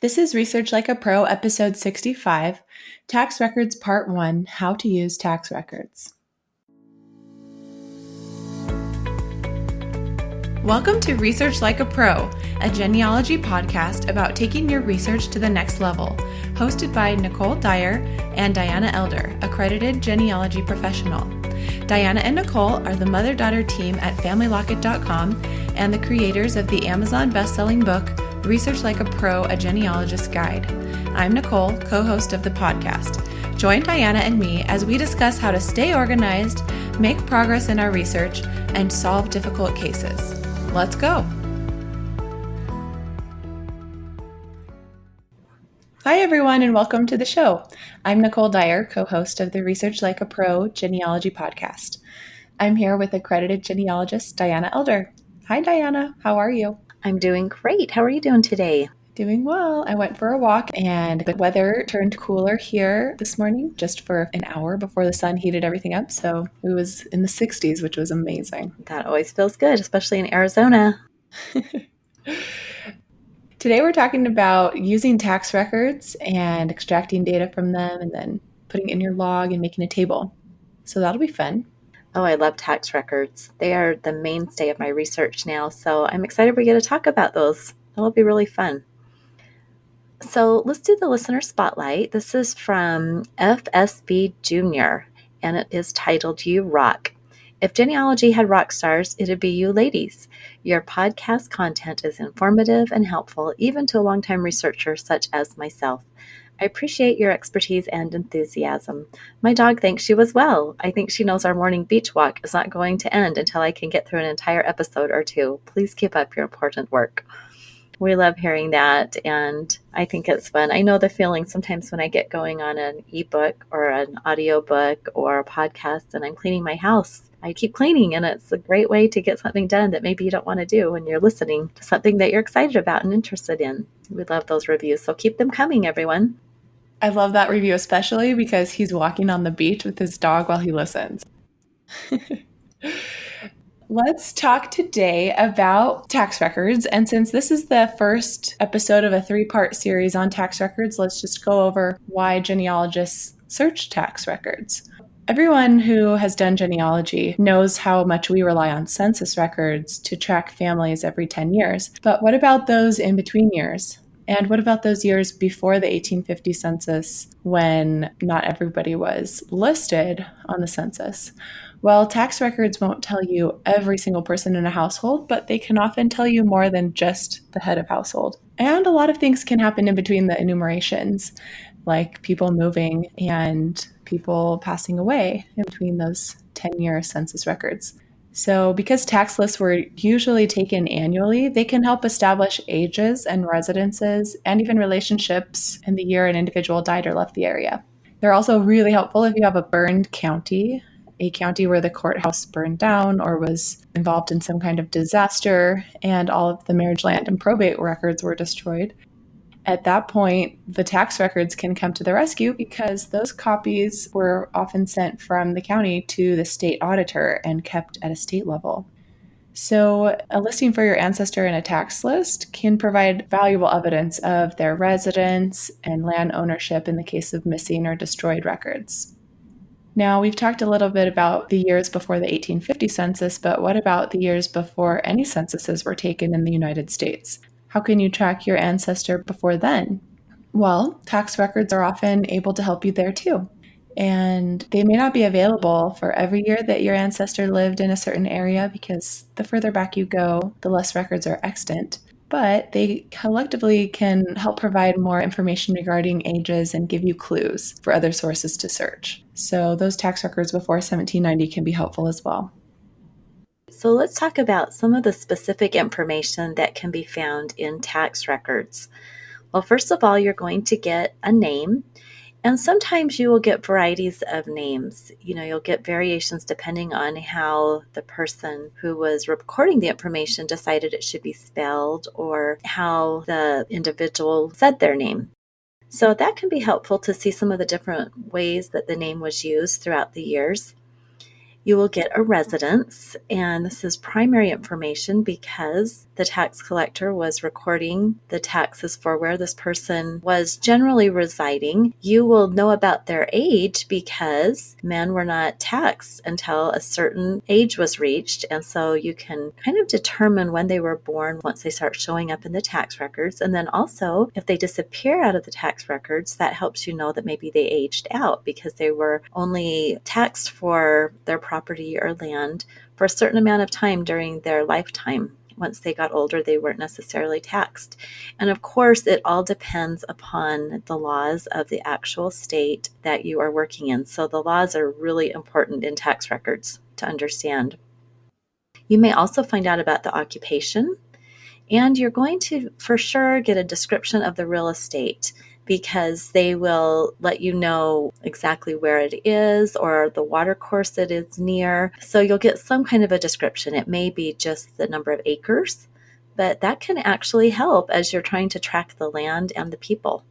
This is Research Like a Pro, episode 65, Tax Records Part 1, How to Use Tax Records. Welcome to Research Like a Pro, a genealogy podcast about taking your research to the next level, hosted by Nicole Dyer and Diana Elder, accredited genealogy professional. Diana and Nicole are the mother-daughter team at FamilyLocket.com and the creators of the Amazon best-selling book, Research Like a Pro, a Genealogist's Guide. I'm Nicole, co-host of the podcast. Join Diana and me as we discuss how to stay organized, make progress in our research, and solve difficult cases. Let's go. Hi, everyone, and welcome to the show. I'm Nicole Dyer, co-host of the Research Like a Pro genealogy podcast. I'm here with accredited genealogist Diana Elder. Hi, Diana. How are you? I'm doing great. How are you doing today? Doing well. I went for a walk and the weather turned cooler here this morning just for an hour before the sun heated everything up. So it was in the 60s, which was amazing. That always feels good, especially in Arizona. Today we're talking about using tax records and extracting data from them and then putting it in your log and making a table. So that'll be fun. Oh, I love tax records. They are the mainstay of my research now, so I'm excited we get to talk about those. That'll be really fun. So let's do the listener spotlight. This is from FSB Jr., and it is titled You Rock. If genealogy had rock stars, it'd be you ladies. Your podcast content is informative and helpful, even to a longtime researcher such as myself. I appreciate your expertise and enthusiasm. My dog thinks you as well. I think she knows our morning beach walk is not going to end until I can get through an entire episode or two. Please keep up your important work. We love hearing that, and I think it's fun. I know the feeling sometimes when I get going on an ebook or an audiobook or a podcast and I'm cleaning my house. I keep cleaning, and it's a great way to get something done that maybe you don't want to do when you're listening to something that you're excited about and interested in. We love those reviews, so keep them coming, everyone. I love that review, especially because he's walking on the beach with his dog while he listens. Let's talk today about tax records. And since this is the first episode of a 3-part series on tax records, let's just go over why genealogists search tax records. Everyone who has done genealogy knows how much we rely on census records to track families every 10 years. But what about those in between years? And what about those years before the 1850 census when not everybody was listed on the census? Well, tax records won't tell you every single person in a household, but they can often tell you more than just the head of household. And a lot of things can happen in between the enumerations, like people moving and people passing away in between those 10-year census records. So because tax lists were usually taken annually, they can help establish ages and residences and even relationships in the year an individual died or left the area. They're also really helpful if you have a burned county, a county where the courthouse burned down or was involved in some kind of disaster and all of the marriage land and probate records were destroyed. At that point, the tax records can come to the rescue because those copies were often sent from the county to the state auditor and kept at a state level. So a listing for your ancestor in a tax list can provide valuable evidence of their residence and land ownership in the case of missing or destroyed records. Now, we've talked a little bit about the years before the 1850 census, but what about the years before any censuses were taken in the United States? How can you track your ancestor before then? Well, tax records are often able to help you there too. And they may not be available for every year that your ancestor lived in a certain area because the further back you go, the less records are extant. But they collectively can help provide more information regarding ages and give you clues for other sources to search. So those tax records before 1790 can be helpful as well. So let's talk about some of the specific information that can be found in tax records. Well, first of all, you're going to get a name, and sometimes you will get varieties of names. You'll get variations depending on how the person who was recording the information decided it should be spelled or how the individual said their name. So that can be helpful to see some of the different ways that the name was used throughout the years. You will get a residence, and this is primary information because the tax collector was recording the taxes for where this person was generally residing. You will know about their age because men were not taxed until a certain age was reached, and so you can kind of determine when they were born once they start showing up in the tax records. And then also, if they disappear out of the tax records, that helps you know that maybe they aged out because they were only taxed for their property or land for a certain amount of time during their lifetime. Once they got older, they weren't necessarily taxed. And of course, it all depends upon the laws of the actual state that you are working in. So the laws are really important in tax records to understand. You may also find out about the occupation, and you're going to for sure get a description of the real estate because they will let you know exactly where it is or the water course it is near. So you'll get some kind of a description. It may be just the number of acres, but that can actually help as you're trying to track the land and the people.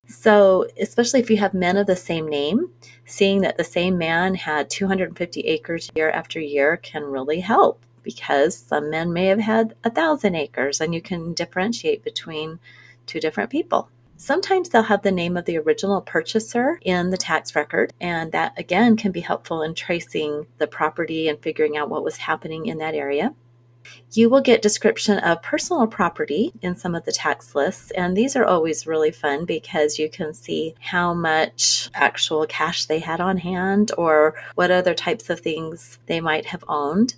So, especially if you have men of the same name, seeing that the same man had 250 acres year after year can really help because some men may have had 1,000 acres and you can differentiate between two different people. Sometimes they'll have the name of the original purchaser in the tax record, and that again can be helpful in tracing the property and figuring out what was happening in that area. You will get description of personal property in some of the tax lists, and these are always really fun because you can see how much actual cash they had on hand or what other types of things they might have owned.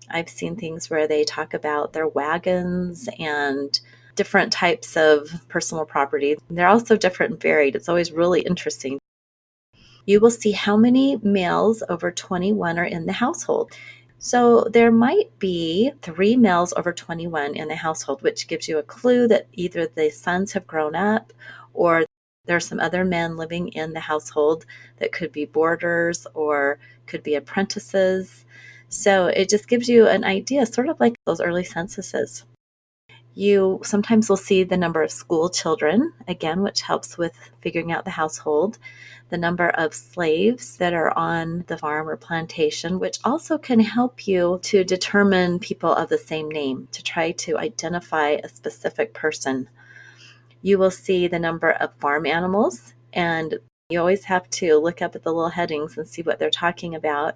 I've seen things where they talk about their wagons and different types of personal property. They're also different and varied. It's always really interesting. You will see how many males over 21 are in the household. So there might be 3 males over 21 in the household, which gives you a clue that either the sons have grown up or there are some other men living in the household that could be boarders or could be apprentices. So it just gives you an idea, sort of like those early censuses. You sometimes will see the number of school children, again, which helps with figuring out the household, the number of slaves that are on the farm or plantation, which also can help you to determine people of the same name, to try to identify a specific person. You will see the number of farm animals, and you always have to look up at the little headings and see what they're talking about.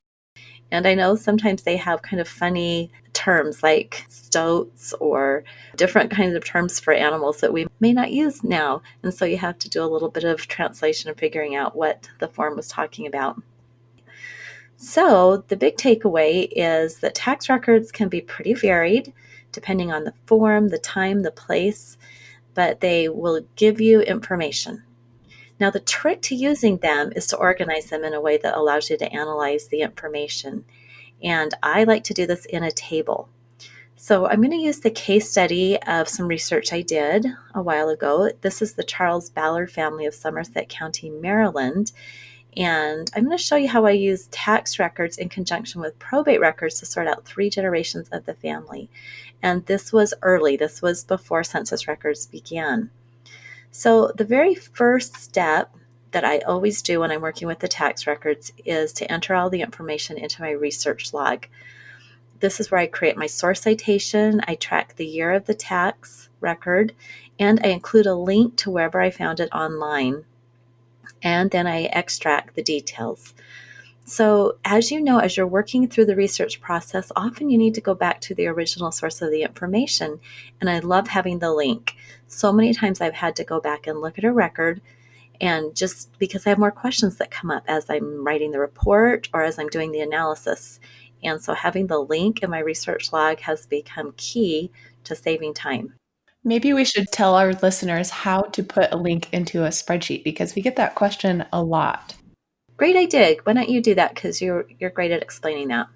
And I know sometimes they have kind of funny terms like stoats or different kinds of terms for animals that we may not use now. And so you have to do a little bit of translation and figuring out what the form was talking about. So the big takeaway is that tax records can be pretty varied depending on the form, the time, the place, but they will give you information. Now, the trick to using them is to organize them in a way that allows you to analyze the information. And I like to do this in a table. So I'm going to use the case study of some research I did a while ago. This is the Charles Ballard family of Somerset County, Maryland. And I'm going to show you how I use tax records in conjunction with probate records to sort out 3 generations of the family. And this was early. This was before census records began. So the very first step that I always do when I'm working with the tax records is to enter all the information into my research log. This is where I create my source citation, I track the year of the tax record, and I include a link to wherever I found it online. And then I extract the details. So as you know, as you're working through the research process, often you need to go back to the original source of the information. And I love having the link. So many times I've had to go back and look at a record, and just because I have more questions that come up as I'm writing the report or as I'm doing the analysis. And so having the link in my research log has become key to saving time. Maybe we should tell our listeners how to put a link into a spreadsheet because we get that question a lot. Great idea. Why don't you do that? Because you're great at explaining that.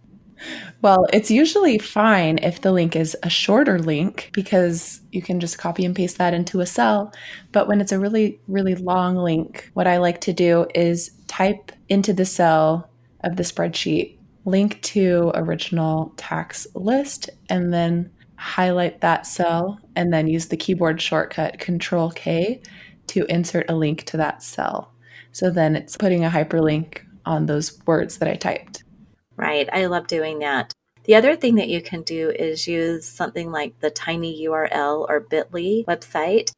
Well, it's usually fine if the link is a shorter link because you can just copy and paste that into a cell. But when it's a really, really long link, what I like to do is type into the cell of the spreadsheet, link to original tax list, and then highlight that cell and then use the keyboard shortcut Control K to insert a link to that cell. So then it's putting a hyperlink on those words that I typed. Right. I love doing that. The other thing that you can do is use something like the tiny URL or bit.ly website.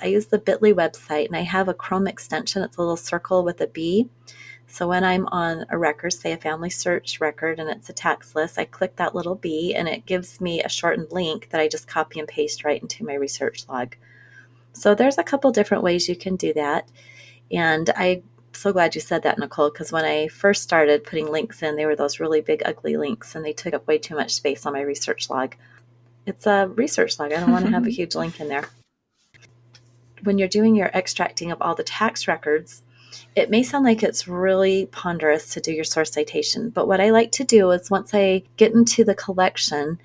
I use the bit.ly website and I have a Chrome extension. It's a little circle with a B. So when I'm on a record, say a family search record, and it's a tax list, I click that little B and it gives me a shortened link that I just copy and paste right into my research log. So there's a couple different ways you can do that. And I'm so glad you said that, Nicole, because when I first started putting links in, they were those really big, ugly links, and they took up way too much space on my research log. It's a research log. I don't want to have a huge link in there. When you're doing your extracting of all the tax records, it may sound like it's really ponderous to do your source citation, but what I like to do is once I get into the collection,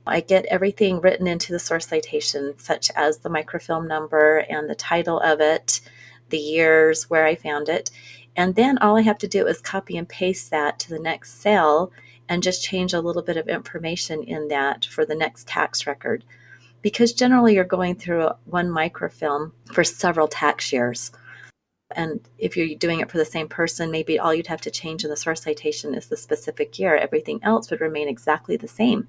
I get everything written into the source citation, such as the microfilm number and the title of it, the years where I found it. And then all I have to do is copy and paste that to the next cell and just change a little bit of information in that for the next tax record. Because generally you're going through one microfilm for several tax years. And if you're doing it for the same person, maybe all you'd have to change in the source citation is the specific year. Everything else would remain exactly the same.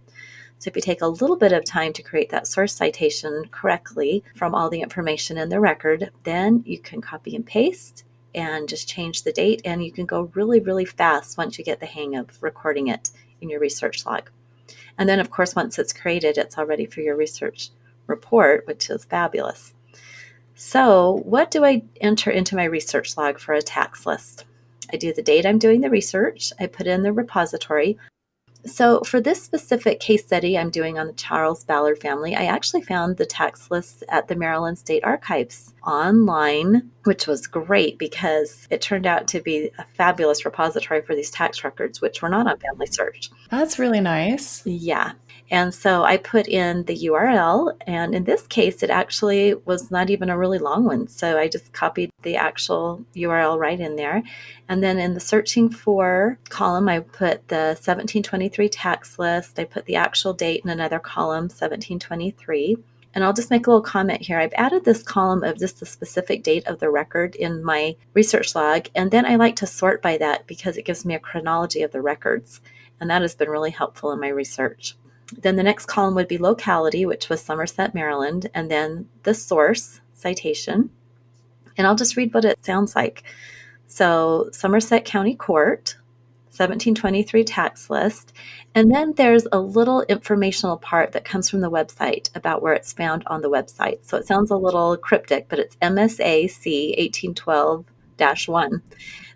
So if you take a little bit of time to create that source citation correctly from all the information in the record, then you can copy and paste and just change the date, and you can go really, really fast once you get the hang of recording it in your research log. And then, of course, once it's created, it's all ready for your research report, which is fabulous. So what do I enter into my research log for a tax list? I do the date I'm doing the research. I put in the repository. So for this specific case study I'm doing on the Charles Ballard family, I actually found the tax lists at the Maryland State Archives online, which was great because it turned out to be a fabulous repository for these tax records, which were not on Family Search. That's really nice. Yeah. And so I put in the URL, and in this case, it actually was not even a really long one. So I just copied the actual URL right in there. And then in the searching for column, I put the 1723 tax list. I put the actual date in another column, 1723. And I'll just make a little comment here. I've added this column of just the specific date of the record in my research log. And then I like to sort by that because it gives me a chronology of the records. And that has been really helpful in my research. Then the next column would be locality, which was Somerset, Maryland, and then the source citation. And I'll just read what it sounds like. So Somerset County Court, 1723 tax list. And then there's a little informational part that comes from the website about where it's found on the website. So it sounds a little cryptic, but it's MSAC 1812-1,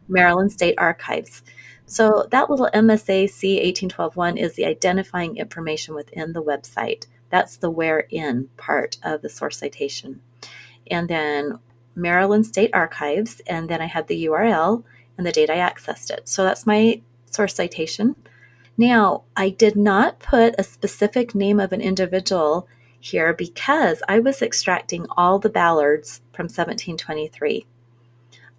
Maryland State Archives. So that little MSAC 1812-1 is the identifying information within the website. That's the where in part of the source citation. And then Maryland State Archives, and then I have the URL and the date I accessed it. So that's my source citation. Now, I did not put a specific name of an individual here because I was extracting all the Ballards from 1723.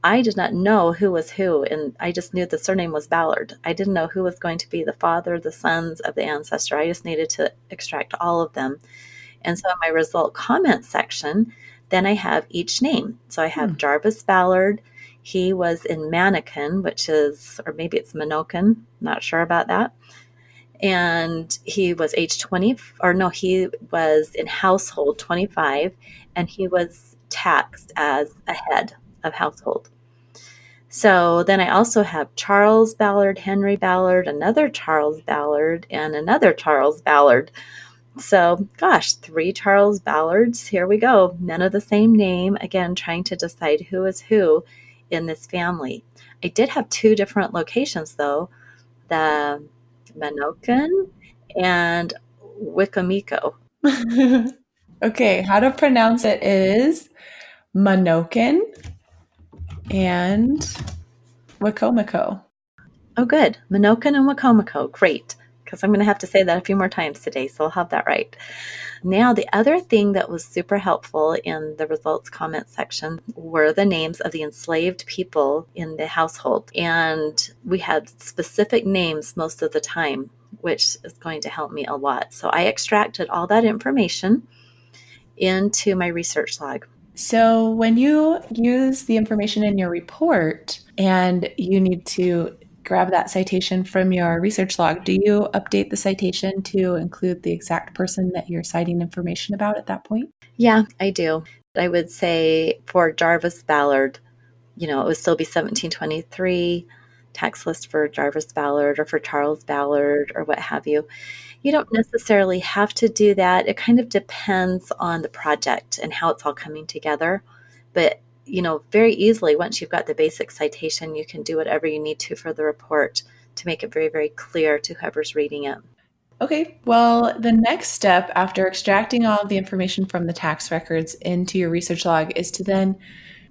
I did not know who was who, and I just knew the surname was Ballard. I didn't know who was going to be the father, the sons of the ancestor. I just needed to extract all of them. And so in my result comment section, then I have each name. So I have Jarvis Ballard. He was in Mannequin, which is, or maybe it's Minokan, not sure about that. And he was age 20, or no, he was in household 25, and he was taxed as a head of household. So then I also have Charles Ballard, Henry Ballard, another Charles Ballard, and another Charles Ballard. So, gosh, 3 Charles Ballards. Here we go. None of the same name. Again, trying to decide who is who in this family. I did have 2 different locations, though, the Minokan and Wicomico. Okay, how to pronounce it is Minokan and Wicomico. Oh, good. Minokan and Wicomico. Great. Because I'm going to have to say that a few more times today, so I'll have that right. Now, the other thing that was super helpful in the results comment section were the names of the enslaved people in the household. And we had specific names most of the time, which is going to help me a lot. So I extracted all that information into my research log. So when you use the information in your report and you need to grab that citation from your research log, do you update the citation to include the exact person that you're citing information about at that point? Yeah, I do. I would say for Jarvis Ballard, it would still be 1723 tax list for Jarvis Ballard or for Charles Ballard or what have you. You don't necessarily have to do that. It kind of depends on the project and how it's all coming together. But, very easily, once you've got the basic citation, you can do whatever you need to for the report to make it very, very clear to whoever's reading it. Okay, well, the next step after extracting all of the information from the tax records into your research log is to then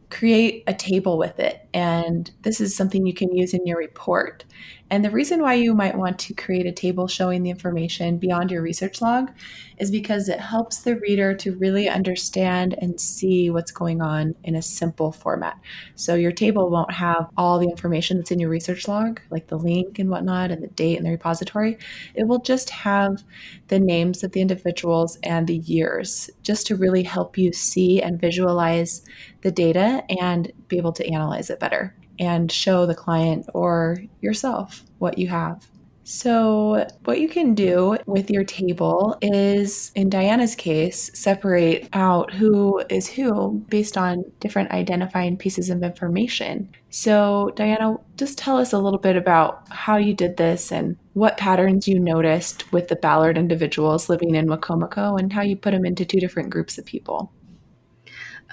create a table with it. And this is something you can use in your report. And the reason why you might want to create a table showing the information beyond your research log is because it helps the reader to really understand and see what's going on in a simple format. So your table won't have all the information that's in your research log, like the link and whatnot, and the date and the repository. It will just have the names of the individuals and the years, just to really help you see and visualize the data and be able to analyze it better and show the client or yourself what you have. So, what you can do with your table is, in Diana's case, separate out who is who based on different identifying pieces of information. So, Diana, just tell us a little bit about how you did this and what patterns you noticed with the Ballard individuals living in Wacomico and how you put them into two different groups of people.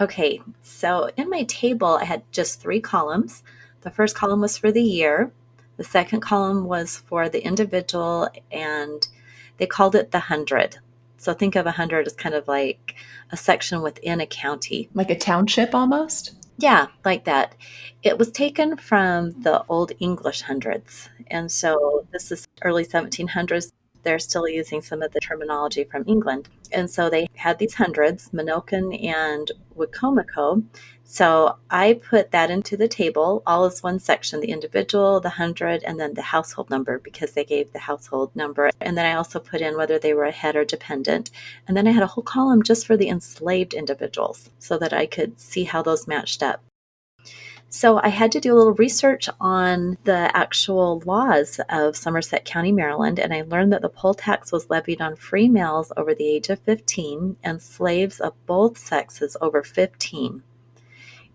Okay, so in my table, I had just 3 columns. The first column was for the year. The second column was for the individual, and they called it the 100. So think of 100 as kind of like a section within a county. Like a township almost? Yeah, like that. It was taken from the Old English hundreds. And so this is early 1700s. They're still using some of the terminology from England. And so they had these hundreds, Minokan and Wacomico. So I put that into the table, all as one section, the individual, the 100, and then the household number, because they gave the household number. And then I also put in whether they were a head or dependent. And then I had a whole column just for the enslaved individuals so that I could see how those matched up. So I had to do a little research on the actual laws of Somerset County, Maryland, and I learned that the poll tax was levied on free males over the age of 15 and slaves of both sexes over 15.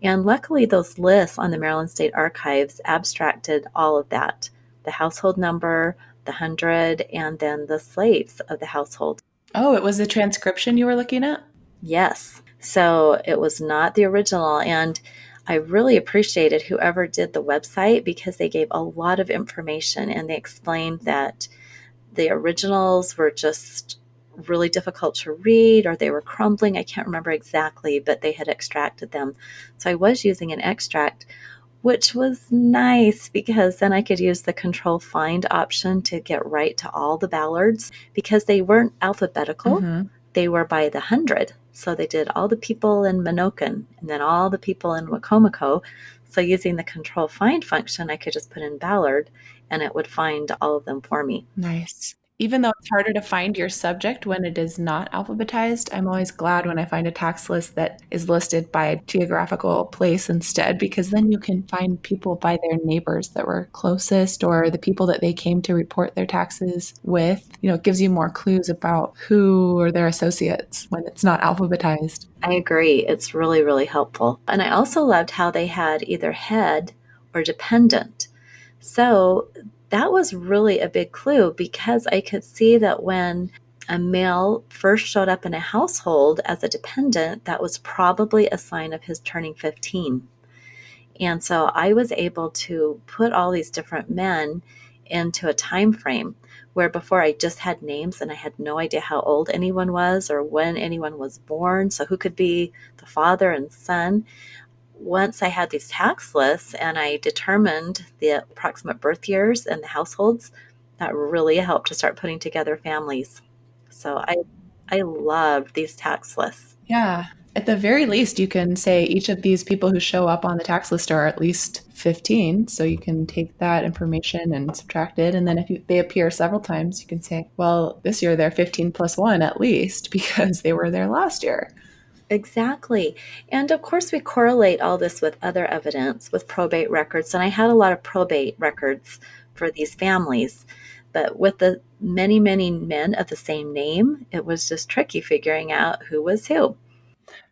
And luckily, those lists on the Maryland State Archives abstracted all of that, the household number, the 100, and then the slaves of the household. Oh, it was the transcription you were looking at? Yes. So it was not the original. And I really appreciated whoever did the website because they gave a lot of information and they explained that the originals were just really difficult to read or they were crumbling. I can't remember exactly, but they had extracted them. So I was using an extract, which was nice because then I could use the control find option to get right to all the Ballards because they weren't alphabetical. Mm-hmm. They were by the 100. So they did all the people in Minokan and then all the people in Wacomico. So using the control find function, I could just put in Ballard and it would find all of them for me. Nice. Even though it's harder to find your subject when it is not alphabetized, I'm always glad when I find a tax list that is listed by a geographical place instead, because then you can find people by their neighbors that were closest or the people that they came to report their taxes with. It gives you more clues about who or their associates when it's not alphabetized. I agree. It's really, really helpful. And I also loved how they had either head or dependent. So that was really a big clue because I could see that when a male first showed up in a household as a dependent, that was probably a sign of his turning 15. And so I was able to put all these different men into a time frame where before I just had names and I had no idea how old anyone was or when anyone was born. So who could be the father and son? Once I had these tax lists and I determined the approximate birth years and the households, that really helped to start putting together families. So I loved these tax lists. Yeah. At the very least, you can say each of these people who show up on the tax list are at least 15. So you can take that information and subtract it. And then if they appear several times, you can say, well, this year they're 15 plus 1 at least because they were there last year. Exactly. And of course, we correlate all this with other evidence, with probate records. And I had a lot of probate records for these families. But with the many, many men of the same name, it was just tricky figuring out who was who.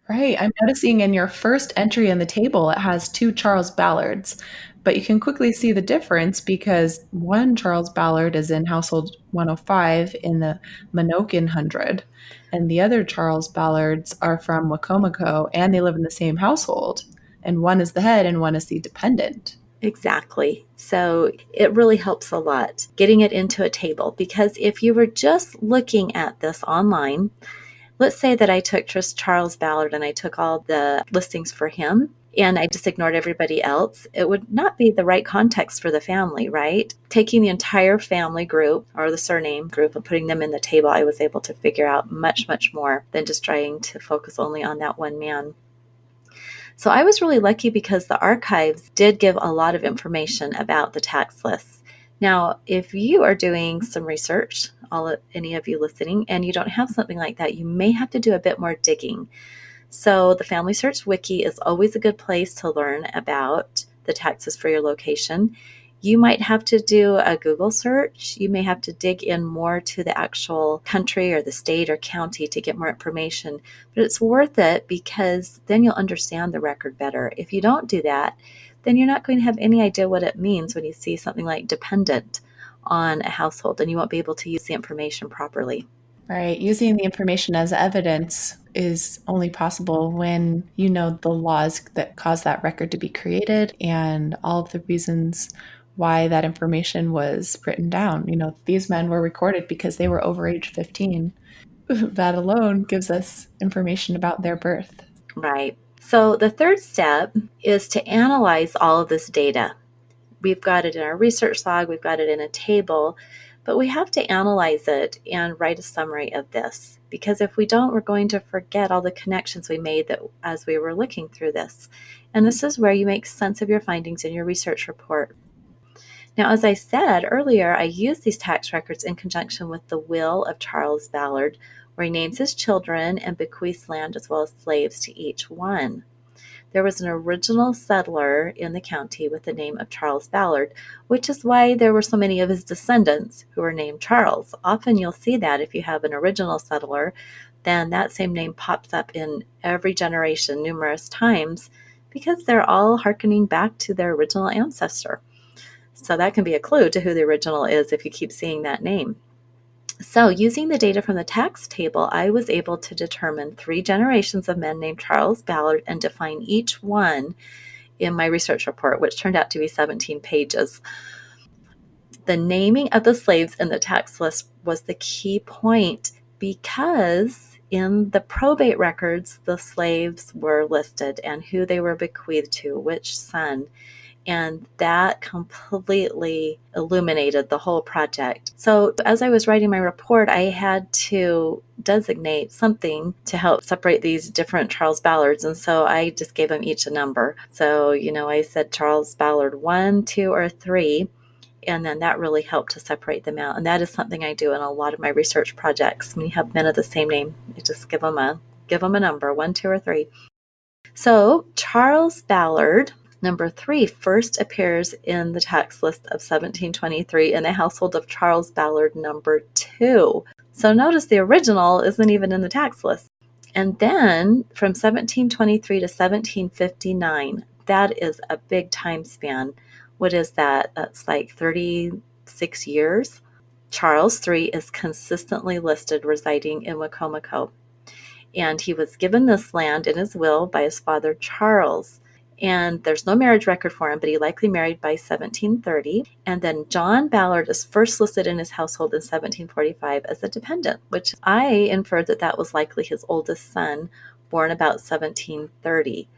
Right. I'm noticing in your first entry in the table, it has two Charles Ballards, but you can quickly see the difference because one Charles Ballard is in household 105 in the Menokin 100, and the other Charles Ballards are from Wacomico and they live in the same household. And one is the head and one is the dependent. Exactly. So it really helps a lot getting it into a table, because if you were just looking at this online, let's say that I took just Charles Ballard and I took all the listings for him and I just ignored everybody else, it would not be the right context for the family, right? Taking the entire family group or the surname group and putting them in the table, I was able to figure out much, much more than just trying to focus only on that one man. So I was really lucky because the archives did give a lot of information about the tax lists. Now, if you are doing some research, any of you listening, and you don't have something like that, you may have to do a bit more digging. So the Family Search Wiki is always a good place to learn about the taxes for your location. You might have to do a Google search. You may have to dig in more to the actual country or the state or county to get more information, but it's worth it because then you'll understand the record better. If you don't do that, then you're not going to have any idea what it means when you see something like dependent on a household, and you won't be able to use the information properly. Right. Using the information as evidence is only possible when you know the laws that cause that record to be created and all of the reasons why that information was written down. You know, these men were recorded because they were over age 15. That alone gives us information about their birth. Right. So the third step is to analyze all of this data. We've got it in our research log, we've got it in a table, but we have to analyze it and write a summary of this, because if we don't, we're going to forget all the connections we made that as we were looking through this. And this is where you make sense of your findings in your research report. Now, as I said earlier, I use these tax records in conjunction with the will of Charles Ballard, where he names his children and bequeaths land as well as slaves to each one. There was an original settler in the county with the name of Charles Ballard, which is why there were so many of his descendants who were named Charles. Often you'll see that if you have an original settler, then that same name pops up in every generation numerous times because they're all hearkening back to their original ancestor. So that can be a clue to who the original is if you keep seeing that name. So using the data from the tax table, I was able to determine 3 generations of men named Charles Ballard and define each one in my research report, which turned out to be 17 pages. The naming of the slaves in the tax list was the key point because in the probate records, the slaves were listed and who they were bequeathed to, which son. And that completely illuminated the whole project. So as I was writing my report, I had to designate something to help separate these different Charles Ballards. And so I just gave them each a number. So, I said Charles Ballard 1, 2, or 3. And then that really helped to separate them out. And that is something I do in a lot of my research projects. When you have men of the same name, you just give them a number, 1, 2, or 3. So Charles Ballard number 3 first appears in the tax list of 1723 in the household of Charles Ballard number 2. So notice the original isn't even in the tax list. And then from 1723 to 1759, that is a big time span. What is that? That's like 36 years. Charles 3 is consistently listed residing in Wacomico. And he was given this land in his will by his father Charles. And there's no marriage record for him, but he likely married by 1730. And then John Ballard is first listed in his household in 1745 as a dependent, which I inferred that was likely his oldest son, born about 1730.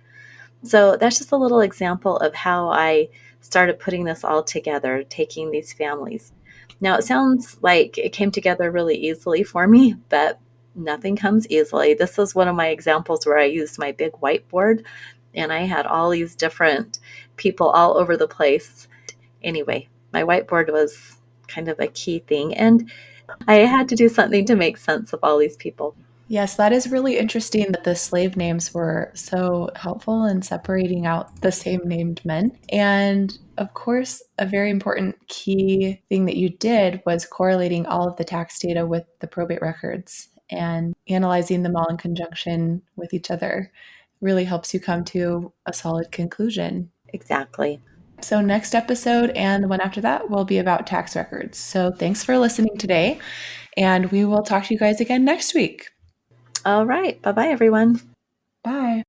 So that's just a little example of how I started putting this all together, taking these families. Now, it sounds like it came together really easily for me, but nothing comes easily. This is one of my examples where I used my big whiteboard and I had all these different people all over the place. Anyway, my whiteboard was kind of a key thing, and I had to do something to make sense of all these people. Yes, that is really interesting that the slave names were so helpful in separating out the same named men. And of course, a very important key thing that you did was correlating all of the tax data with the probate records and analyzing them all in conjunction with each other really helps you come to a solid conclusion. Exactly. So next episode and the one after that will be about tax records. So thanks for listening today, and we will talk to you guys again next week. All right. Bye-bye, everyone. Bye.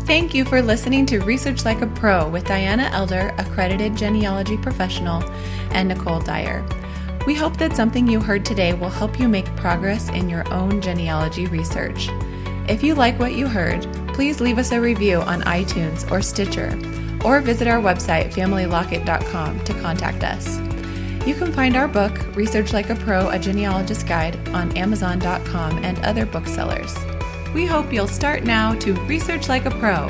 Thank you for listening to Research Like a Pro with Diana Elder, accredited genealogy professional, and Nicole Dyer. We hope that something you heard today will help you make progress in your own genealogy research. If you like what you heard, please leave us a review on iTunes or Stitcher, or visit our website, familylocket.com, to contact us. You can find our book, Research Like a Pro, A Genealogist Guide, on Amazon.com and other booksellers. We hope you'll start now to research like a pro.